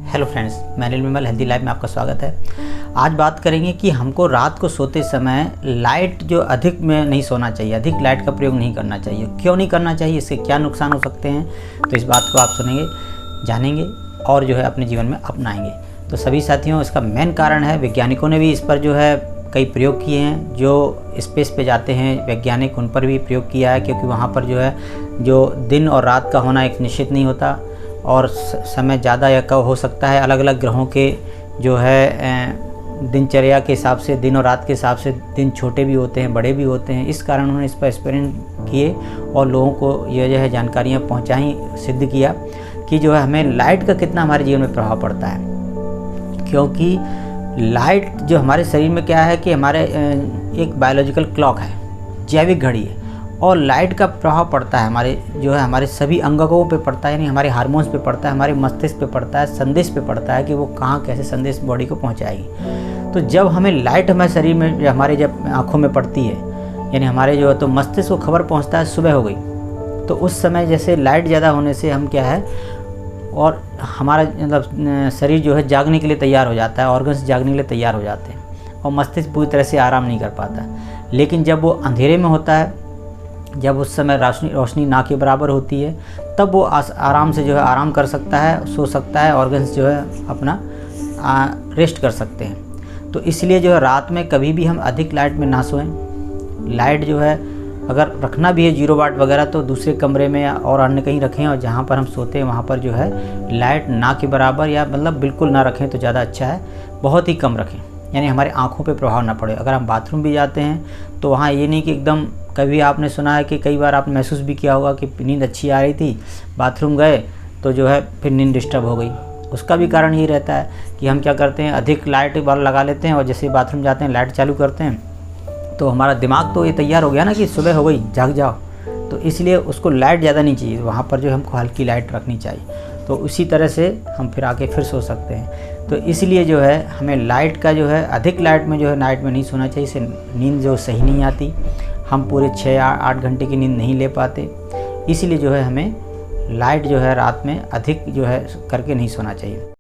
Hello friends, मैं अनिल विमल healthy life में आपका स्वागत है। आज बात करेंगे कि हमको रात को सोते समय लाइट जो अधिक में नहीं सोना चाहिए, अधिक लाइट का प्रयोग नहीं करना चाहिए। क्यों नहीं करना चाहिए, इससे क्या नुकसान हो सकते हैं, तो इस बात को आप सुनेंगे, जानेंगे और जो है अपने जीवन में अपनाएंगे। तो सभी साथियों, इसका मेन कारण है, वैज्ञानिकों ने भी इस पर जो है कई प्रयोग किए हैं। जो स्पेस पे जाते हैं वैज्ञानिक, उन पर भी प्रयोग किया है, क्योंकि वहाँ पर जो है जो दिन और रात का होना एक निश्चित नहीं होता और समय ज़्यादा या कम हो सकता है। अलग अलग ग्रहों के जो है दिनचर्या के हिसाब से, दिन और रात के हिसाब से दिन छोटे भी होते हैं, बड़े भी होते हैं। इस कारण उन्होंने इस पर एक्सपेरिमेंट किए और लोगों को ये जो है जानकारियाँ पहुँचाई, सिद्ध किया कि जो है हमें लाइट का कितना हमारे जीवन में प्रभाव पड़ता है। क्योंकि लाइट जो हमारे शरीर में क्या है कि हमारे एक बायोलॉजिकल क्लॉक है, जैविक घड़ी है, और लाइट का प्रभाव पड़ता है हमारे सभी अंगों पे पड़ता है, यानी हमारे हार्मोन्स पे पड़ता है, हमारे मस्तिष्क पे पड़ता है, संदेश पे पड़ता है कि वो कहाँ कैसे संदेश बॉडी को पहुँचाएगी। तो जब हमें लाइट हमारे शरीर में हमारे जब आँखों में पड़ती है, यानी हमारे जो है तो मस्तिष्क को खबर पहुँचता है सुबह हो गई, तो उस समय जैसे लाइट ज़्यादा होने से हम क्या है, और हमारा मतलब शरीर जो है जागने के लिए तैयार हो जाता है, ऑर्गन्स जागने के लिए तैयार हो जाते हैं और मस्तिष्क पूरी तरह से आराम नहीं कर पाता। लेकिन जब वो अंधेरे में होता है, जब उस समय रोशनी ना के बराबर होती है, तब वो आराम से जो है आराम कर सकता है, सो सकता है, ऑर्गन्स जो है अपना रेस्ट कर सकते हैं। तो इसलिए जो है रात में कभी भी हम अधिक लाइट में ना सोएं। लाइट जो है अगर रखना भी है 0 वाट वगैरह, तो दूसरे कमरे में या और अन्य कहीं रखें, और जहाँ पर हम सोते हैं वहाँ पर जो है लाइट ना के बराबर या मतलब बिल्कुल ना रखें तो ज़्यादा अच्छा है। बहुत ही कम रखें, यानी हमारे आँखों पे प्रभाव ना पड़े। अगर हम बाथरूम भी जाते हैं तो वहाँ ये नहीं कि एकदम, कभी आपने सुना है कि कई बार आपने महसूस भी किया होगा कि नींद अच्छी आ रही थी, बाथरूम गए तो जो है फिर नींद डिस्टर्ब हो गई। उसका भी कारण यही रहता है कि हम क्या करते हैं, अधिक लाइट बल्ब लगा लेते हैं और जैसे बाथरूम जाते हैं लाइट चालू करते हैं, तो हमारा दिमाग तो ये तैयार हो गया ना कि सुबह हो गई, जाग जाओ। तो इसलिए उसको लाइट ज़्यादा नहीं चाहिए, वहाँ पर जो हमको हल्की लाइट रखनी चाहिए। तो उसी तरह से हम फिर आके फिर सो सकते हैं। तो इसलिए जो है हमें लाइट का जो है अधिक लाइट में जो है नाइट में नहीं सोना चाहिए। इससे नींद जो सही नहीं आती, हम पूरे 6 या 8 घंटे की नींद नहीं ले पाते। इसलिए जो है हमें लाइट जो है रात में अधिक जो है करके नहीं सोना चाहिए।